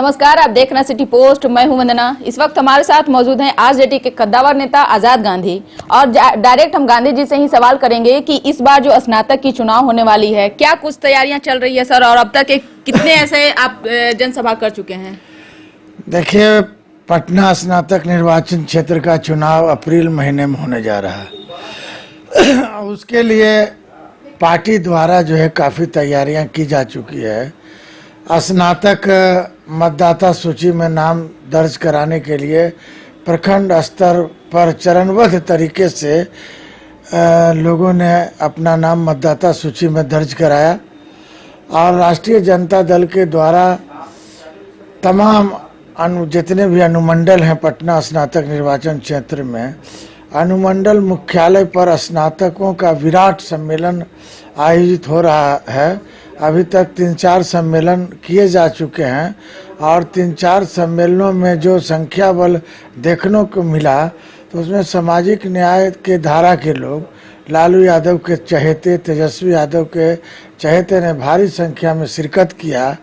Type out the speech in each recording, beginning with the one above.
नमस्कार, आप देख रहे हैं सिटी पोस्ट। मैं हूं वंदना। इस वक्त हमारे साथ मौजूद हैं आरजेडी के कद्दावर नेता आजाद गांधी और डायरेक्ट हम गांधी जी से ही सवाल करेंगे कि इस बार जो स्नातक की चुनाव होने वाली है, क्या कुछ तैयारियां चल रही है सर, और अब तक कितने ऐसे आप जनसभा कर चुके हैं? देखिए, पटना स्नातक निर्वाचन क्षेत्र का चुनाव अप्रैल महीने में होने जा रहा है। उसके लिए पार्टी द्वारा जो है काफ़ी तैयारियां की जा चुकी है। स्नातक मतदाता सूची में नाम दर्ज कराने के लिए प्रखंड स्तर पर चरणबद्ध तरीके से लोगों ने अपना नाम मतदाता सूची में दर्ज कराया और राष्ट्रीय जनता दल के द्वारा तमाम जितने भी अनुमंडल हैं पटना स्नातक निर्वाचन क्षेत्र में, अनुमंडल मुख्यालय पर स्नातकों का विराट सम्मेलन आयोजित हो रहा है। अभी तक 3-4 सम्मेलन किए जा चुके हैं और 3-4 सम्मेलनों में जो संख्या बल देखने को मिला तो उसमें सामाजिक न्याय के धारा के लोग, लालू यादव के चहेते, तेजस्वी यादव के चहेते ने भारी संख्या में शिरकत किया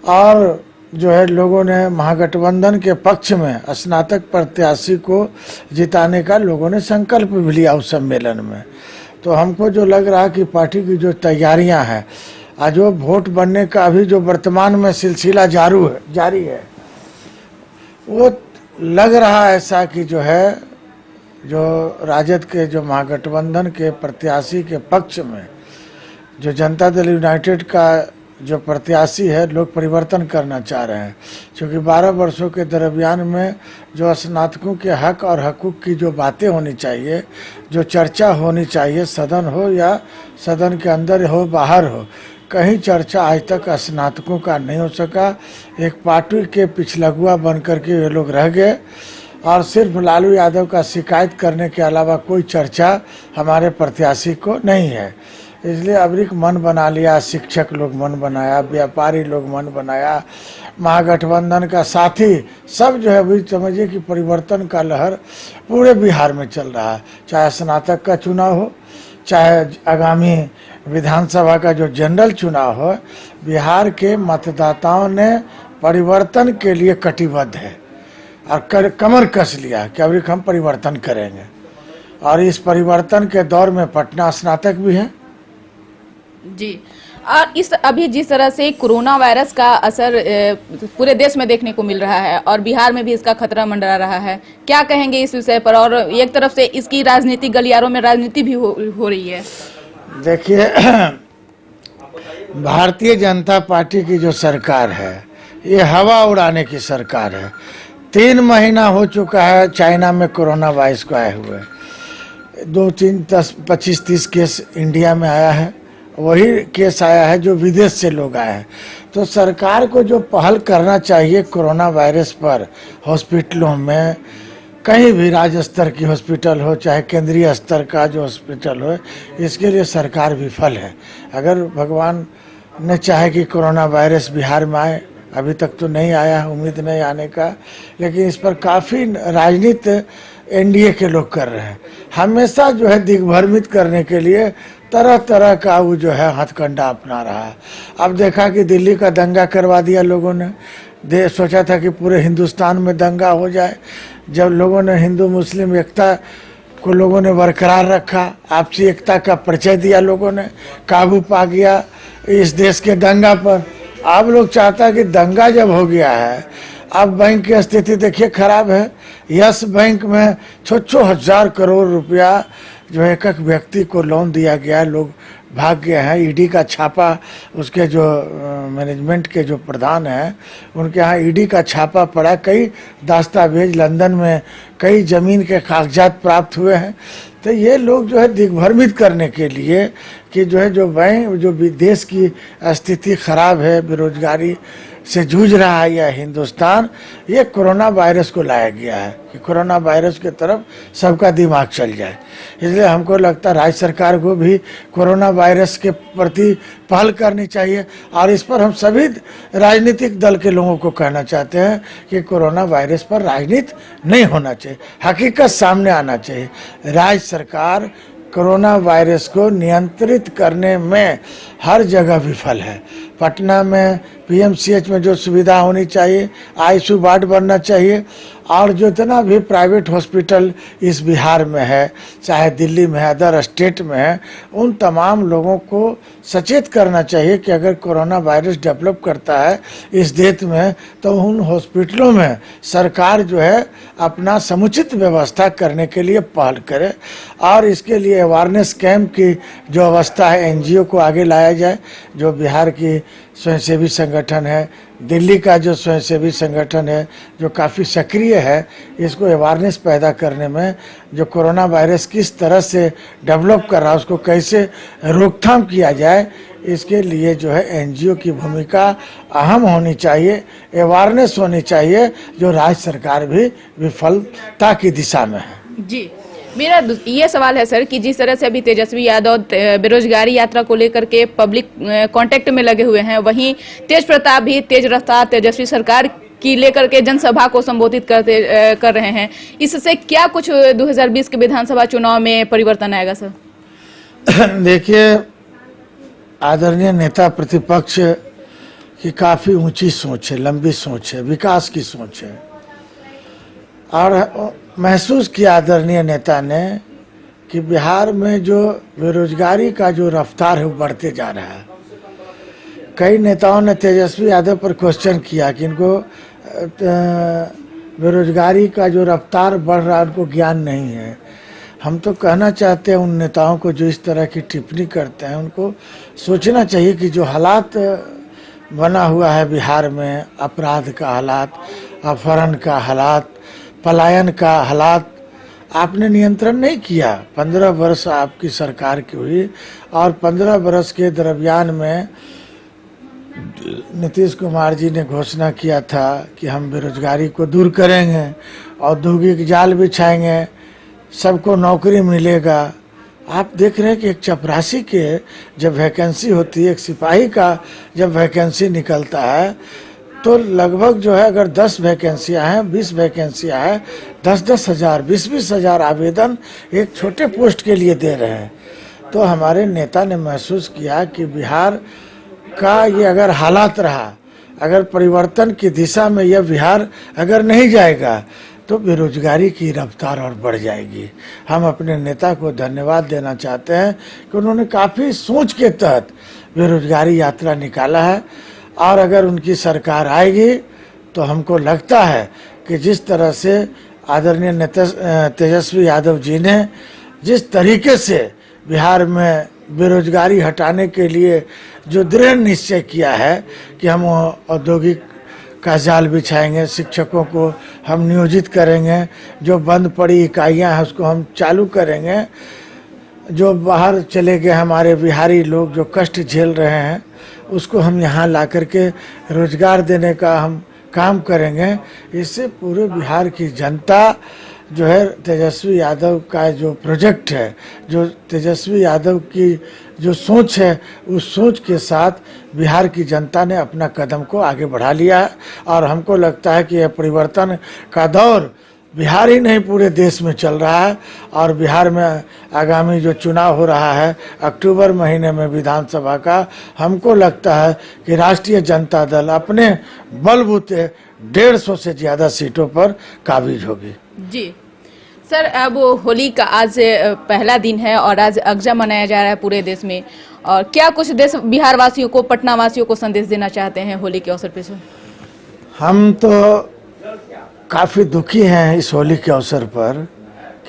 और जो है लोगों ने महागठबंधन के पक्ष में स्नातक प्रत्याशी को जिताने का लोगों ने संकल्प भी लिया उस सम्मेलन में। तो हमको जो लग रहा कि पार्टी की जो तैयारियां हैं, आज वो वोट बनने का अभी जो वर्तमान में सिलसिला जारी है, वो लग रहा ऐसा कि जो है जो राजद के जो महागठबंधन के प्रत्याशी के पक्ष में जो जनता दल यूनाइटेड का जो प्रत्याशी है, लोग परिवर्तन करना चाह रहे हैं। क्योंकि 12 वर्षों के दरमियान में जो स्नातकों के हक और हकूक़ की जो बातें होनी चाहिए, जो चर्चा होनी चाहिए, सदन हो या सदन के अंदर हो बाहर हो, कहीं चर्चा आज तक स्नातकों का नहीं हो सका। एक पार्टी के पिछलगुआ बन करके ये लोग रह गए और सिर्फ लालू यादव का शिकायत करने के अलावा कोई चर्चा हमारे प्रत्याशी को नहीं है। इसलिए अबरिक मन बना लिया, शिक्षक लोग मन बनाया, व्यापारी लोग मन बनाया, महागठबंधन का साथी सब जो है वही समझिए कि परिवर्तन का लहर पूरे बिहार में चल रहा है। चाहे स्नातक का चुनाव हो, चाहे आगामी विधानसभा का जो जनरल चुनाव हो, बिहार के मतदाताओं ने परिवर्तन के लिए कटिबद्ध है और कमर कस लिया कि अभी हम परिवर्तन करेंगे। और इस परिवर्तन के दौर में पटना स्नातक भी है जी। और इस अभी जिस तरह से कोरोना वायरस का असर पूरे देश में देखने को मिल रहा है और बिहार में भी इसका खतरा मंडरा रहा है, क्या कहेंगे इस विषय पर? और एक तरफ से इसकी राजनीति, गलियारों में राजनीति भी हो रही है। देखिए, भारतीय जनता पार्टी की जो सरकार है ये हवा उड़ाने की सरकार है। 3 महीना हो चुका है चाइना में कोरोना वायरस को आए हुए, 25-30 केस इंडिया में आया है, वही केस आया है जो विदेश से लोग आए हैं। तो सरकार को जो पहल करना चाहिए कोरोना वायरस पर, हॉस्पिटलों में कहीं भी राज्य स्तर की हॉस्पिटल हो चाहे केंद्रीय स्तर का जो हॉस्पिटल हो, इसके लिए सरकार विफल है। अगर भगवान ने चाहे कि कोरोना वायरस बिहार में आए, अभी तक तो नहीं आया, उम्मीद नहीं आने का, लेकिन इस पर काफ़ी राजनीति एनडीए के लोग कर रहे हैं। हमेशा जो है दिग्भ्रमित करने के लिए तरह तरह का वो जो है हथकंडा अपना रहा है। अब देखा कि दिल्ली का दंगा करवा दिया लोगों ने, सोचा था कि पूरे हिंदुस्तान में दंगा हो जाए। जब लोगों ने हिंदू मुस्लिम एकता को लोगों ने बरकरार रखा, आपसी एकता का परिचय दिया, लोगों ने काबू पा गया इस देश के दंगा पर। अब लोग चाहता कि दंगा जब हो गया है, अब बैंक की स्थिति देखिए खराब है। यस बैंक में 6-6 हजार करोड़ रुपया जो एक व्यक्ति को लोन दिया गया है, लोग भाग गए हैं। ईडी का छापा, उसके जो मैनेजमेंट के जो प्रधान हैं उनके यहाँ ईडी का छापा पड़ा, कई दस्तावेज लंदन में, कई ज़मीन के कागजात प्राप्त हुए हैं। तो ये लोग जो है दिग्भ्रमित करने के लिए कि जो है जो देश की स्थिति खराब है, बेरोजगारी से जूझ रहा है या हिंदुस्तान, ये कोरोना वायरस को लाया गया है कि कोरोना वायरस की तरफ सबका दिमाग चल जाए। इसलिए हमको लगता है राज्य सरकार को भी कोरोना वायरस के प्रति पहल करनी चाहिए और इस पर हम सभी राजनीतिक दल के लोगों को कहना चाहते हैं कि कोरोना वायरस पर राजनीति नहीं होना चाहिए, हकीकत सामने आना चाहिए। राज्य सरकार कोरोना वायरस को नियंत्रित करने में हर जगह विफल है। पटना में पीएमसीएच में जो सुविधा होनी चाहिए, आईसीयू वार्ड बनना चाहिए, और जो इतना भी प्राइवेट हॉस्पिटल इस बिहार में है, चाहे दिल्ली में है, अदर स्टेट में है, उन तमाम लोगों को सचेत करना चाहिए कि अगर कोरोना वायरस डेवलप करता है इस देश में तो उन हॉस्पिटलों में सरकार जो है अपना समुचित व्यवस्था करने के लिए पहल करे, और इसके लिए अवेयरनेस कैंप की जो अवस्था है एनजीओ को आगे लाया जाए। जो बिहार की स्वयंसेवी संगठन है, दिल्ली का जो स्वयंसेवी संगठन है जो काफ़ी सक्रिय है, इसको अवेयरनेस पैदा करने में, जो कोरोना वायरस किस तरह से डेवलप कर रहा है उसको कैसे रोकथाम किया जाए, इसके लिए जो है एनजीओ की भूमिका अहम होनी चाहिए, अवेयरनेस होनी चाहिए, जो राज्य सरकार भी विफलता की दिशा में है। जी, मेरा ये सवाल है सर कि जिस तरह से अभी तेजस्वी यादव बेरोजगारी यात्रा को लेकर के पब्लिक कांटेक्ट में लगे हुए हैं, वहीं तेज प्रताप भी तेज रफ्तार तेजस्वी सरकार की लेकर के जनसभा को संबोधित कर रहे हैं। इससे क्या कुछ 2020 के विधानसभा चुनाव में परिवर्तन आएगा सर? देखिए, आदरणीय नेता प्रतिपक्ष की काफ़ी ऊंची सोच है, लंबी सोच है, विकास की सोच है, और महसूस किया आदरणीय नेता ने कि बिहार में जो बेरोजगारी का जो रफ्तार है वो बढ़ते जा रहा है। कई नेताओं ने तेजस्वी यादव पर क्वेश्चन किया कि इनको बेरोजगारी का जो रफ्तार बढ़ रहा है उनको ज्ञान नहीं है। हम तो कहना चाहते हैं उन नेताओं को जो इस तरह की टिप्पणी करते हैं, उनको सोचना चाहिए कि जो हालात बना हुआ है बिहार में, अपराध का हालात, अपहरण का हालात, पलायन का हालात, आपने नियंत्रण नहीं किया। 15 वर्ष आपकी सरकार की हुई, और 15 वर्ष के दरमियान में नीतीश कुमार जी ने घोषणा किया था कि हम बेरोजगारी को दूर करेंगे, औद्योगिक जाल बिछाएंगे, सबको नौकरी मिलेगा। आप देख रहे हैं कि एक चपरासी के जब वैकेंसी होती है, एक सिपाही का जब वैकेंसी निकलता है, तो लगभग जो है अगर 10 वैकेंसियाँ हैं, 20 वैकेंसियाँ हैं, 10-10 हज़ार, 20-20 हज़ार आवेदन एक छोटे पोस्ट के लिए दे रहे हैं। तो हमारे नेता ने महसूस किया कि बिहार का ये अगर हालात रहा, अगर परिवर्तन की दिशा में यह बिहार अगर नहीं जाएगा तो बेरोजगारी की रफ्तार और बढ़ जाएगी। हम अपने नेता को धन्यवाद देना चाहते हैं कि उन्होंने काफ़ी सोच के तहत बेरोजगारी यात्रा निकाला है, और अगर उनकी सरकार आएगी तो हमको लगता है कि जिस तरह से आदरणीय नेता तेजस्वी यादव जी ने जिस तरीके से बिहार में बेरोजगारी हटाने के लिए जो दृढ़ निश्चय किया है कि हम औद्योगिक का जाल बिछाएंगे, शिक्षकों को हम नियोजित करेंगे, जो बंद पड़ी इकाइयां हैं उसको हम चालू करेंगे, जो बाहर चले गए हमारे बिहारी लोग जो कष्ट झेल रहे हैं उसको हम यहाँ ला करके रोजगार देने का हम काम करेंगे। इससे पूरे बिहार की जनता जो है तेजस्वी यादव का जो प्रोजेक्ट है, जो तेजस्वी यादव की जो सोच है, उस सोच के साथ बिहार की जनता ने अपना कदम को आगे बढ़ा लिया है, और हमको लगता है कि यह परिवर्तन का दौर बिहार ही नहीं पूरे देश में चल रहा है। और बिहार में आगामी जो चुनाव हो रहा है अक्टूबर महीने में विधानसभा का, हमको लगता है कि राष्ट्रीय जनता दल अपने बलबूते 150 से ज़्यादा सीटों पर काबिज होगी। जी सर, अब होली का आज पहला दिन है और आज अगजा मनाया जा रहा है पूरे देश में, और क्या कुछ देश बिहार वासियों को, पटना वासियों को संदेश देना चाहते हैं होली के अवसर पे सर? हम तो काफ़ी दुखी हैं इस होली के अवसर पर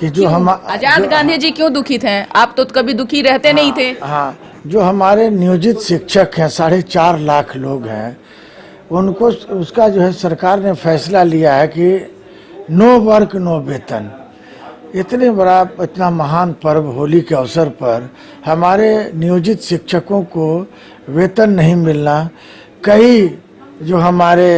कि जो हम आजाद गांधी जी क्यों दुखित हैं? आप तो कभी दुखी रहते नहीं थे। हाँ, जो हमारे नियोजित शिक्षक हैं, 4.5 लाख लोग हैं, उनको उसका जो है सरकार ने फैसला लिया है कि नो वर्क नो वेतन। इतना महान पर्व होली के अवसर पर हमारे नियोजित शिक्षकों को वेतन नहीं मिलना, कई जो हमारे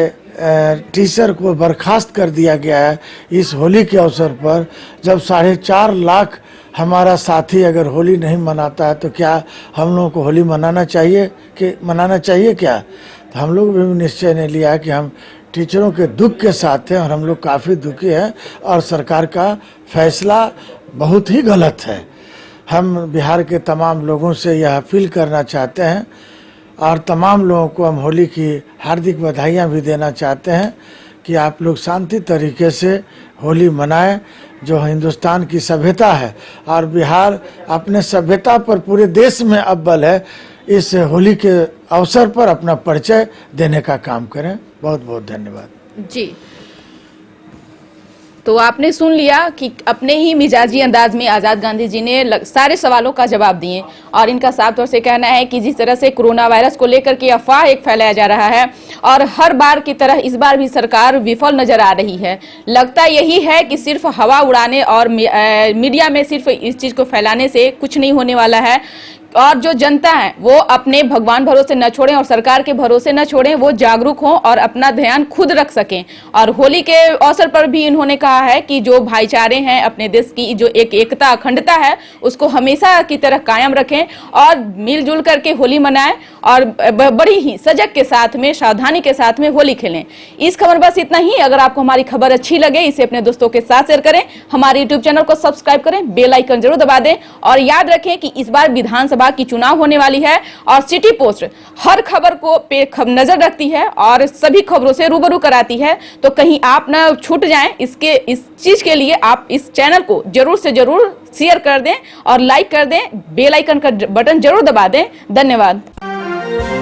टीचर को बर्खास्त कर दिया गया है इस होली के अवसर पर। जब 4.5 लाख हमारा साथी अगर होली नहीं मनाता है तो क्या हम लोगों को होली मनाना चाहिए क्या? तो हम लोग भी निश्चय ने लिया है कि हम टीचरों के दुख के साथ हैं, और हम लोग काफ़ी दुखी हैं, और सरकार का फैसला बहुत ही गलत है। हम बिहार के तमाम लोगों से यह अपील करना चाहते हैं, और तमाम लोगों को हम होली की हार्दिक बधाइयाँ भी देना चाहते हैं कि आप लोग शांति तरीके से होली मनाएं, जो हिंदुस्तान की सभ्यता है और बिहार अपने सभ्यता पर पूरे देश में अव्वल है। इस होली के अवसर पर अपना परिचय देने का काम करें। बहुत बहुत धन्यवाद जी। तो आपने सुन लिया कि अपने ही मिजाजी अंदाज में आजाद गांधी जी ने सारे सवालों का जवाब दिए और इनका साफ तौर से कहना है कि जिस तरह से कोरोना वायरस को लेकर के अफवाह एक फैलाया जा रहा है और हर बार की तरह इस बार भी सरकार विफल नजर आ रही है। लगता यही है कि सिर्फ हवा उड़ाने और मीडिया में सिर्फ इस चीज को फैलाने से कुछ नहीं होने वाला है और जो जनता है वो अपने भगवान भरोसे न छोड़ें और सरकार के भरोसे न छोड़ें, वो जागरूक हों और अपना ध्यान खुद रख सकें। और होली के अवसर पर भी इन्होंने कहा है कि जो भाईचारे हैं, अपने देश की जो एकता अखंडता है, उसको हमेशा की तरह कायम रखें और मिलजुल करके होली मनाएं और बड़ी ही सजग के साथ में, सावधानी के साथ में होली खेलें। इस खबर बस इतना ही। अगर आपको हमारी खबर अच्छी लगे इसे अपने दोस्तों के साथ शेयर करें, हमारे यूट्यूब चैनल को सब्सक्राइब करें, बेल आइकन जरूर दबा दें और याद रखें कि इस बार विधानसभा की चुनाव होने वाली है और सिटी पोस्ट हर खबर को पे नजर रखती है और सभी खबरों से रूबरू कराती है। तो कहीं आप न छूट जाएं, इस चीज के लिए आप इस चैनल को जरूर से जरूर शेयर कर दें और लाइक कर दें, बेल आइकन का बटन जरूर दबा दें। धन्यवाद।